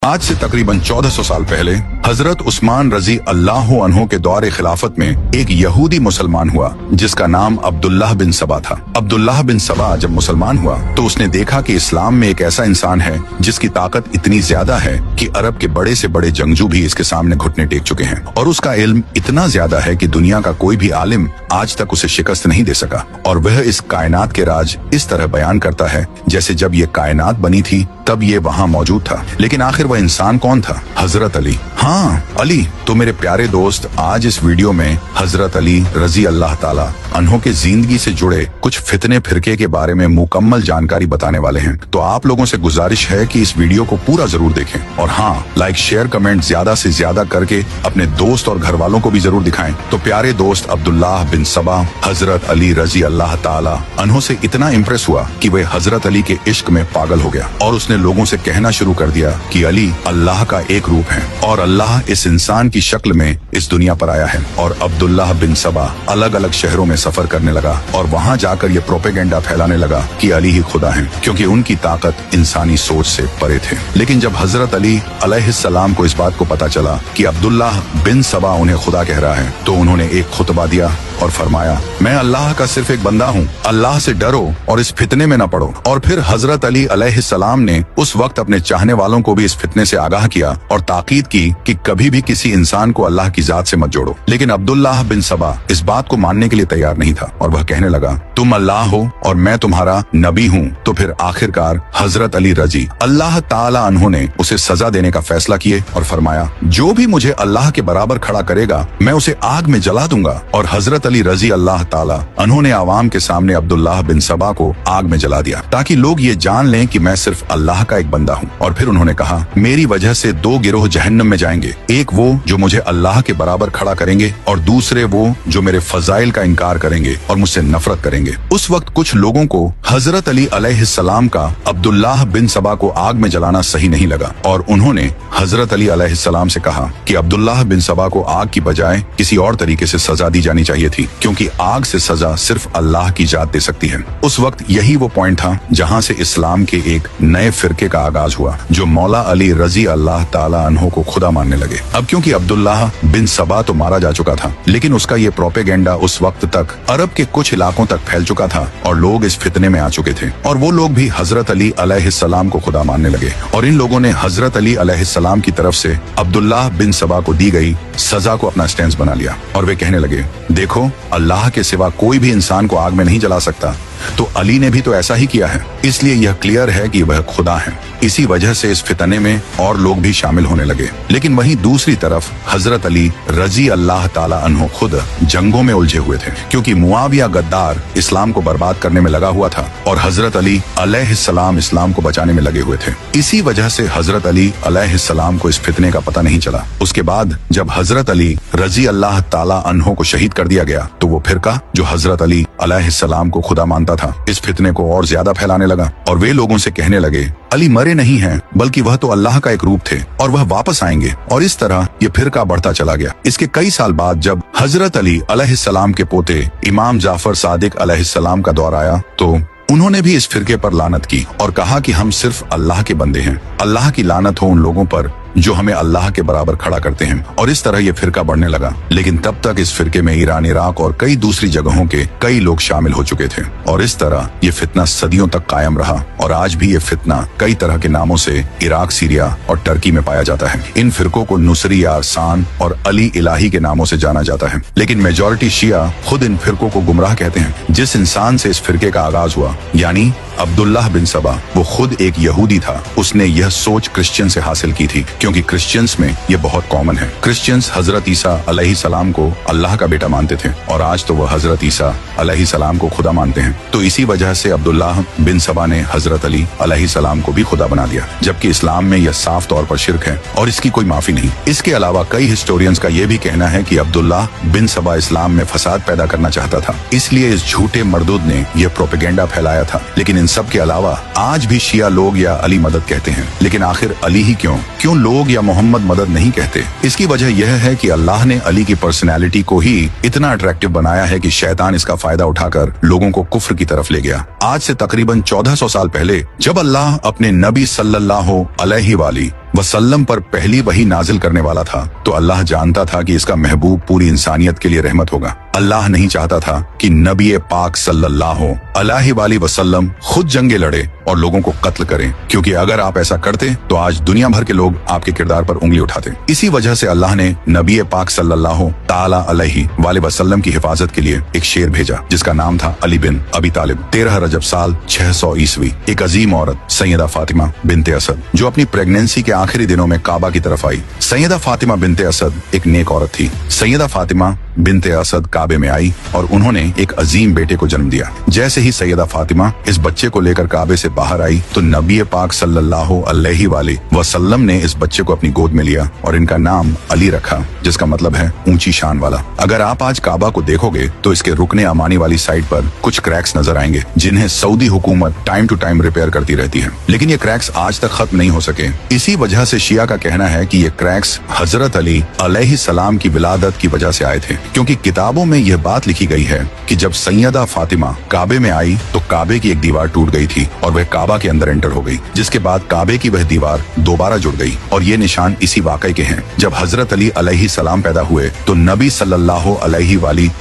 आज से तकरीबन 1400 साल पहले हजरत उस्मान रजी अल्लाह अन्हो के दौरे खिलाफत में एक यहूदी मुसलमान हुआ जिसका नाम अब्दुल्लाह बिन सबा था। अब्दुल्लाह बिन सबा जब मुसलमान हुआ तो उसने देखा कि इस्लाम में एक ऐसा इंसान है जिसकी ताकत इतनी ज्यादा है कि अरब के बड़े से बड़े जंगजू भी इसके सामने घुटने टेक चुके हैं और उसका इल्म इतना ज्यादा है कि दुनिया का कोई भी आलिम आज तक उसे शिकस्त नहीं दे सका। और वह इस कायनात के राज इस तरह बयान करता है जैसे जब ये कायनात बनी थी तब ये वहाँ मौजूद था। लेकिन आखिर वह इंसान कौन था? हजरत अली। हाँ, अली। तो मेरे प्यारे दोस्त, आज इस वीडियो में हजरत अली रजी अल्लाह ताला अन्हो के जिंदगी से जुड़े कुछ फितने फिरके के बारे में मुकम्मल जानकारी बताने वाले हैं। तो आप लोगों से गुजारिश है कि इस वीडियो को पूरा जरूर देखें और हाँ, लाइक शेयर कमेंट ज्यादा से ज्यादा करके अपने दोस्त और घर वालों को भी जरूर दिखाएं। तो प्यारे दोस्त, अब्दुल्लाह बिन सबा हजरत अली रजी अल्लाह ताला अन्हो से इतना इम्प्रेस हुआ कि वह हजरत अली के इश्क में पागल हो गया और उसने लोगों से कहना शुरू कर दिया कि अली अल्लाह का एक रूप है और अल्लाह इस इंसान की शक्ल में इस दुनिया पर आया है। और अब्दुल्लाह बिन सबा अलग अलग शहरों में सफर करने लगा और वहाँ जाकर ये प्रोपेगेंडा फैलाने लगा कि अली ही खुदा है, क्योंकि उनकी ताकत इंसानी सोच से परे थे। लेकिन जब हजरत अली अलैहिस्सलाम को इस बात को पता चला कि अब्दुल्लाह बिन सबा उन्हें खुदा कह रहा है तो उन्होंने एक खुतबा दिया और फरमाया, मैं अल्लाह का सिर्फ एक बंदा हूँ, अल्लाह से डरो और इस फितने में न पड़ो। और फिर हजरत अली अलैहिस्सलाम ने उस वक्त अपने चाहने वालों को भी इस फितने से आगाह किया और ताकीद की कि कभी भी किसी इंसान को अल्लाह की जात से मत जोड़ो। लेकिन अब्दुल्लाह बिन सबा इस बात को मानने के लिए तैयार नहीं था और वह कहने लगा, तुम अल्लाह हो और मैं तुम्हारा नबी हूँ। तो फिर आखिरकार हजरत अली रजी अल्लाह ताला अन्हो ने उसे सजा देने का फैसला किए और फरमाया, जो भी मुझे अल्लाह के बराबर खड़ा करेगा मैं उसे आग में जला दूंगा। और हजरत अली रजी अल्लाह ताला अन्हो ने आवाम के सामने अब्दुल्लाह बिन सबा को आग में जला दिया ताकि लोग ये जान लें कि मैं सिर्फ अल्लाह का एक बंदा हूँ। और फिर उन्होंने कहा, मेरी वजह से दो गिरोह जहन्नम में जाएंगे, एक वो जो मुझे अल्लाह के बराबर खड़ा करेंगे और दूसरे वो जो मेरे फजाइल का इनकार करेंगे और मुझसे नफरत करेंगे। उस वक्त कुछ लोगों को हजरत अली अलैहिस्सलाम का अब्दुल्लाह बिन सबा को आग में जलाना सही नहीं लगा और उन्होंने हजरत अली अलैहिस्सलाम से कहा कि अब्दुल्लाह बिन सबा को आग की बजाय किसी और तरीके से सजा दी जानी चाहिए थी, क्योंकि आग से सजा सिर्फ अल्लाह की जात दे सकती है। उस वक्त यही वो पॉइंट था जहाँ से इस्लाम के एक नए फिरके का आगाज हुआ जो मौला अली रजी अल्लाह ताला अन्हो को खुदा मानने लगे। अब क्योंकि अब्दुल्लाह बिन सबा तो मारा जा चुका था, लेकिन उसका ये प्रोपेगेंडा उस वक्त तक अरब के कुछ इलाकों तक फैल चुका था और लोग इस फितने में आ चुके थे और वो लोग भी हजरत अली अलैहिस्सलाम को खुदा मानने लगे। और इन लोगों ने हजरत अली अलैहिस्सलाम की तरफ से अब्दुल्लाह बिन सबा को दी गई सजा को अपना स्टैंड बना लिया और वे कहने लगे, देखो अल्लाह के सिवा कोई भी इंसान को आग में नहीं जला सकता, तो अली ने भी तो ऐसा ही किया है, इसलिए यह क्लियर है कि वह खुदा है। इसी वजह से इस फितने में और लोग भी शामिल होने लगे। लेकिन वहीं दूसरी तरफ हजरत अली रजी अल्लाह ताला अन्हो खुद जंगों में उलझे हुए थे, क्योंकि मुआविया गद्दार इस्लाम को बर्बाद करने में लगा हुआ था और हजरत अली अलैहिस्सलाम इस्लाम को बचाने में लगे हुए थे। इसी वजह से हजरत अली अलैहिस्सलाम को इस फितने का पता नहीं चला। उसके बाद जब हजरत अली रजी अल्लाह ताला अन्हो को शहीद कर दिया गया तो वो फिरका जो हजरत अली अलैहिस्सलाम को खुदा मानता था इस फितने को और ज्यादा फैलाने लगा और वे लोगों से कहने लगे, अली मरे नहीं हैं, बल्कि वह तो अल्लाह का एक रूप थे और वह वापस आएंगे। और इस तरह ये फिरका बढ़ता चला गया। इसके कई साल बाद जब हजरत अली अलैहिस्सलाम के पोते इमाम जाफर सादिक अलैहिस्सलाम का दौर आया तो उन्होंने भी इस फिरके पर लानत की और कहा कि हम सिर्फ अल्लाह के बंदे हैं, अल्लाह की लानत हो उन लोगों पर जो हमें अल्लाह के बराबर खड़ा करते हैं। और इस तरह ये फिरका बढ़ने लगा। लेकिन तब तक इस फिरके में ईरान, इराक और कई दूसरी जगहों के कई लोग शामिल हो चुके थे और इस तरह ये फितना सदियों तक कायम रहा और आज भी ये फितना कई तरह के नामों से इराक, सीरिया और टर्की में पाया जाता है। इन फिरकों को नुसरी यारसान और अली इलाही के नामों से जाना जाता है, लेकिन मेजॉरिटी शिया खुद इन फिरकों को गुमराह कहते हैं। जिस इंसान से इस फिरके का आगाज हुआ यानी अब्दुल्लाह बिन सबा, वो खुद एक यहूदी था। उसने यह सोच क्रिश्चियन से हासिल की थी, क्योंकि क्रिश्चियंस में ये बहुत कॉमन है। क्रिश्चियंस हजरत ईसा अलैहिस्सलाम को अल्लाह का बेटा मानते थे और आज तो वह हजरत ईसा अलैहिस्सलाम को खुदा मानते हैं। तो इसी वजह से अब्दुल्लाह बिन सबा ने हजरत अली अलैहिस्सलाम को भी खुदा बना दिया, जबकि इस्लाम में यह साफ तौर पर शिर्क है और इसकी कोई माफी नहीं। इसके अलावा कई हिस्टोरियंस का यह भी कहना है कि अब्दुल्लाह बिन सबा इस्लाम में फसाद पैदा करना चाहता था, इसलिए इस झूठे मरदूद ने यह प्रोपेगेंडा फैलाया था। लेकिन इन सब के अलावा आज भी शिया लोग या अली मदद कहते हैं, लेकिन आखिर अली ही क्यों लोग या मोहम्मद मदद नहीं कहते? इसकी वजह यह है कि अल्लाह ने अली की पर्सनैलिटी को ही इतना अट्रैक्टिव बनाया है कि शैतान इसका फायदा उठाकर लोगों को कुफ्र की तरफ ले गया। आज से तकरीबन 1400 साल पहले जब अल्लाह अपने नबी सल्लल्लाहु अलैहि वसल्लम पर पहली वही नाजिल करने वाला था, तो अल्लाह जानता था कि इसका महबूब पूरी इंसानियत के लिए रहमत होगा। अल्लाह नहीं चाहता था कि नबी पाक सल्लल्लाहु अलैहि वसल्लम खुद जंगे लड़े और लोगों को कत्ल करें, क्योंकि अगर आप ऐसा करते तो आज दुनिया भर के लोग आपके किरदार पर उंगली उठाते। इसी वजह से अल्लाह ने नबी पाक सल्लल्लाहु ताला अलैहि वसल्लम की हिफाजत के लिए एक शेर भेजा, जिसका नाम था अली बिन अबी तालिब। 13 रजब साल 600 ईस्वी एक अजीम औरत सैयदा फातिमा बिनते असद, जो अपनी प्रेगनेंसी के आखिरी दिनों में काबा की तरफ आई। सैयदा फातिमा बिनते असद एक नेक औरत थी। सैयदा फातिमा बिनते असद काबे में आई और उन्होंने एक अजीम बेटे को जन्म दिया। जैसे ही सैयदा फातिमा इस बच्चे को लेकर काबे से बाहर आई तो नबी पाक सल्लल्लाहु अलैहि वसल्लम ने इस बच्चे को अपनी गोद में लिया और इनका नाम अली रखा, जिसका मतलब है ऊंची शान वाला। अगर आप आज काबा को देखोगे तो इसके रुकने अमानी वाली साइड पर कुछ क्रैक्स नजर आएंगे, जिन्हें सऊदी हुकूमत टाइम टू टाइम रिपेयर करती रहती है, लेकिन ये क्रैक्स आज तक खत्म नहीं हो सके। इसी वजह से शिया का कहना है कि ये क्रैक्स हजरत अली अलैहिस्सलाम की विलादत की वजह से आए थे, क्योंकि किताबों में यह बात लिखी गई है कि जब सैयदा फातिमा काबे में आई तो काबे की एक दीवार टूट गई थी और वह काबा के अंदर एंटर हो गई, जिसके बाद काबे की वह दीवार दोबारा जुड़ गई। और ये निशान इसी वाकये के हैं। जब हजरत अली अलैहिस्सलाम पैदा हुए तो नबी सल्लल्लाहु अलैहि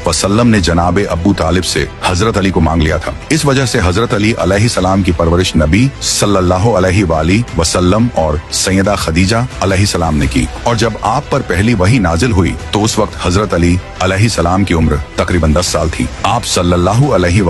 वसल्लम ने जनाबे अबू तालिब से हजरत अली को मांग लिया था। इस वजह से हजरत अली अलैहिस्सलाम की परवरिश नबी सल्लल्लाहु अलैहि वसल्लम और सैयदा खदीजा अलैहिस्सलाम ने की। और जब आप पर पहली वही नाजिल हुई तो उस वक्त हजरत अली अलैहिस्सलाम की उम्र तकरीबन 10 साल थी। आप सल्लल्लाहु अलैहि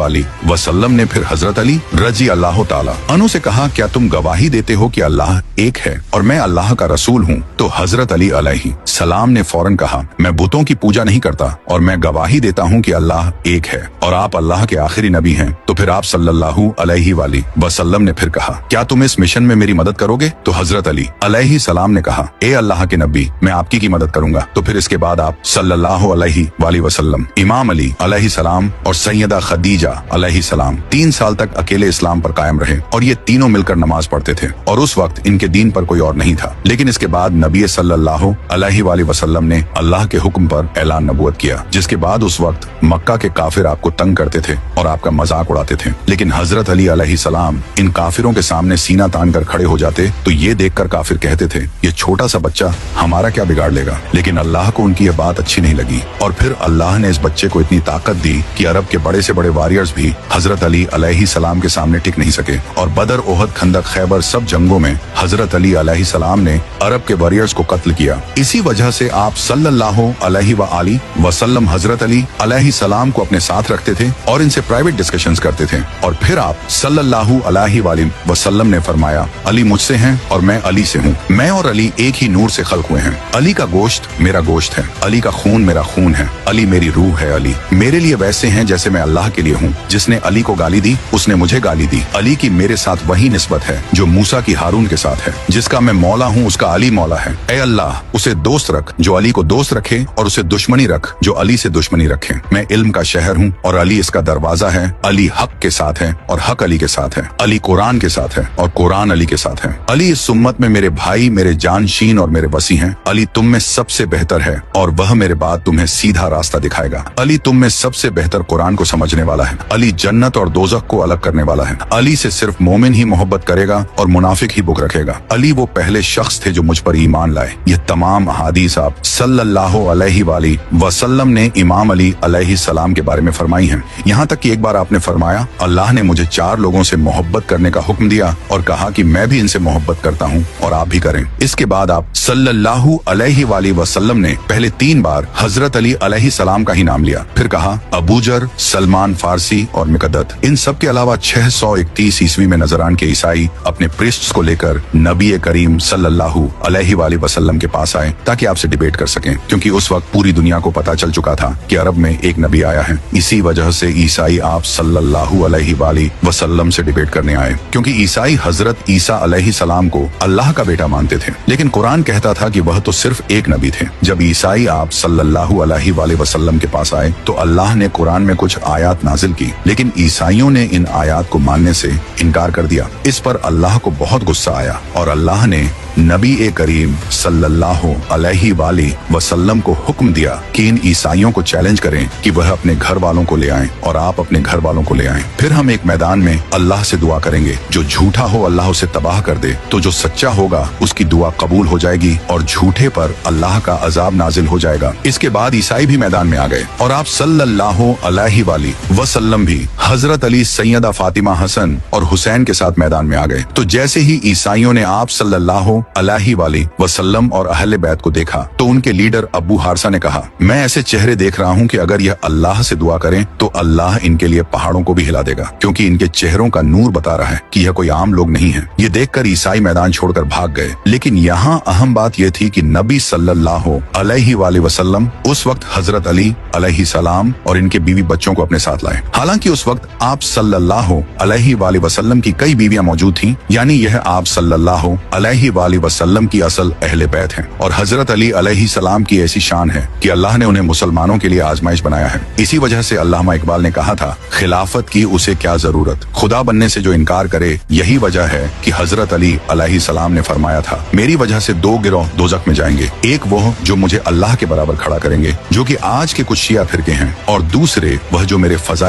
वसल्लम ने फिर हजरत अली रजी अल्लाह ताला अन्हु से कहा, क्या तुम गवाही देते हो कि अल्लाह एक है और मैं अल्लाह का रसूल हूँ? तो हजरत अली अलैहिस्सलाम ने फौरन कहा, मैं बुतों की पूजा नहीं करता और मैं गवाही देता हूँ कि अल्लाह एक है और आप अल्लाह के आखिरी नबी हैं। तो फिर आप सल्लल्लाहु अलैहि वसल्लम ने फिर कहा, क्या तुम इस मिशन में मेरी मदद करोगे? तो हजरत अली अलैहिस्सलाम ने कहा, ए अल्लाह के नबी, मैं आपकी की मदद करूंगा। तो फिर इसके बाद आप सल्लल्लाहु अलैहि वसल्लम, इमाम अली अलैहिस्सलाम और सैयदा खदीजा अलैहिस्सलाम 3 साल तक अकेले इस्लाम पर कायम रहे और ये तीनों मिलकर नमाज पढ़ते थे और उस वक्त इनके दीन पर कोई और नहीं था। लेकिन इसके बाद नबी सल्लल्लाहु अलैहि वसल्लम ने अल्लाह के हुक्म पर ऐलान नबूवत किया, जिसके बाद उस वक्त मक्का के काफिर आपको तंग करते थे और आपका मजाक उड़ाते थे। लेकिन हजरत अली अलैहिस्सलाम इन काफिरों के सामने सीना तान कर खड़े हो जाते तो ये देखकर काफिर कहते थे, ये छोटा सा बच्चा हमारा क्या बिगाड़ लेगा। लेकिन अल्लाह को उनकी ये बात अच्छी नहीं लगी और फिर अल्लाह ने इस बच्चे को इतनी ताकत दी कि अरब के बड़े से बड़े वॉरियर्स भी हजरत अली अलैहिस्सलाम के सामने टिक नहीं सके। और बदर, ओहद, खंदक, खैबर सब जंगों में हजरत अली अलैहिस्सलाम ने अरब के वॉरियर्स को कत्ल किया। इसी वजह से आप सल्लल्लाहु अलैहि वसल्लम हजरत अली अलैहिस्सलाम को अपने साथ रखते थे और इनसे प्राइवेट डिस्कशंस करते थे। और फिर आप सल्लल्लाहु अलैहि वसल्लम ने फरमाया, अली मुझसे हैं और मैं अली से हूँ। मैं और अली एक ही नूर से खल्क हुए हैं। अली का गोश्त मेरा गोश्त है, अली का खून मेरा खून है, अली मेरी रूह है। अली मेरे लिए वैसे हैं जैसे मैं अल्लाह के लिए हूँ। जिसने अली को गाली दी उसने मुझे गाली दी। अली की मेरे साथ वही निस्बत है जो मूसा की हारून के साथ है। जिसका मैं मौला हूँ उसका अली मौला है। ए अल्लाह, उसे दोस्त रख जो अली को दोस्त रखे और उसे दुश्मनी रख जो अली से दुश्मनी रखे। मैं इल्म का शहर हूँ और अली इसका दरवाजा है। अली हक के साथ है और हक अली के साथ है। अली कुरान के साथ है और कुरान अली के साथ है। अली इस उम्मत में मेरे भाई, मेरे जानशीन और मेरे वसी हैं। अली तुम में सबसे बेहतर है और वह मेरे बाद तुम्हें सीधा रास्ता दिखाएगा। अली तुम में सबसे बेहतर कुरान को समझने वाला है। अली जन्नत और दोज़ख को अलग करने वाला है। अली से सिर्फ मोमिन ही मोहब्बत करेगा और मुनाफिक ही बुक रखेगा। अली वो पहले शख्स थे जो मुझ पर ईमान लाए। ये तमाम अहादीस आप सल्लल्लाहु अलैहि वसल्लम ने इमाम अली अलैहिस्सलाम के बारे में फरमाई हैं। यहाँ तक कि एक बार आपने फरमाया, अल्लाह ने मुझे 4 लोगों से मोहब्बत करने का हुक्म दिया और कहा कि मैं भी इनसे मोहब्बत करता हूँ और आप भी करें। इसके बाद आप सल्लल्लाहु अलैहि वसल्लम ने पहले 3 बार हजरत अली अलैहिस्सलाम का ही नाम लिया। फिर कहा अबूजर, सलमान फारसी और मिकदत। इन सब के अलावा 631 ईस्वी में नजरान के ईसाई अपने प्रीस्ट्स को लेकर नबी करीम सल्लल्लाहु अलैहि वसल्लम के पास आए ताकि आपसे डिबेट कर सकें, क्योंकि उस वक्त पूरी दुनिया को पता चल चुका था कि अरब में एक नबी आया है। इसी वजह से ईसाई आप सल्लल्लाहु अलैहि वसल्लम से डिबेट करने आए, क्योंकि ईसाई हजरत ईसा अलैहिस्सलाम को अल्लाह का बेटा मानते थे। लेकिन कुरान कहता था कि वह तो सिर्फ एक नबी थे। जब ईसाई आप सल्लल्लाहु अलैहि वसल्लम के पास आए तो अल्लाह ने कुरान में कुछ आयात नाजिल की, लेकिन ईसाइयों ने इन आयात को मानने से इनकार कर दिया। इस पर अल्लाह को बहुत गुस्सा आया और अल्लाह ने नबी ए करीम सल्लल्लाहु अलैहि वसल्लम को हुक्म दिया कि इन ईसाइयों को चैलेंज करें कि वह अपने घर वालों को ले आएं और आप अपने घर वालों को ले आएं। फिर हम एक मैदान में अल्लाह से दुआ करेंगे, जो झूठा हो अल्लाह उसे तबाह कर दे, तो जो सच्चा होगा उसकी दुआ कबूल हो जाएगी और झूठे पर अल्लाह का अजाब नाजिल हो जाएगा। इसके बाद ईसाई भी मैदान में आ गए और आप सल्लल्लाहु अलैहि वसल्लम भी हजरत अली, सैयदा फातिमा, हसन और हुसैन के साथ मैदान में आ गए। तो जैसे ही ईसाइयों ने आप सल्लल्लाहु अलैहि वसल्लम और अहले बैत को देखा तो उनके लीडर अबू हारसा ने कहा, मैं ऐसे चेहरे देख रहा हूँ कि अगर यह अल्लाह से दुआ करें तो अल्लाह इनके लिए पहाड़ों को भी हिला देगा, क्योंकि इनके चेहरों का नूर बता रहा है कि यह कोई आम लोग नहीं है। ये देखकर ईसाई मैदान छोड़कर भाग गए। लेकिन यहाँ अहम बात यह थी कि नबी सल्लल्लाहु अलैहि वसल्लम उस वक्त हजरत अली अलैहि सलाम और इनके बीवी बच्चों को अपने साथ लाए। हालांकि उस वक्त आप सल्लल्लाहु अलैहि वसल्लम की कई बीवियां मौजूद थीं, यानी यह आप सल्लल्लाहु अलैहि वसल्लम की असल अहले बैत हैं। और हजरत अली अलैहि सलाम की ऐसी शान है कि अल्लाह ने उन्हें मुसलमानों के लिए आजमाइश बनाया है। इसी वजह से अल्लामा इकबाल ने कहा था, खिलाफत की उसे क्या जरूरत, खुदा बनने से जो इनकार करे। यही वजह है कि हजरत अली अलैहि सलाम ने फरमाया था, मेरी वजह से दो गिरोह दोजख में जाएंगे, एक वो जो मुझे अल्लाह के बराबर खड़ा करेंगे, जो कि आज के कुछ शिया फिरके हैं, और दूसरे वह जो मेरे फजा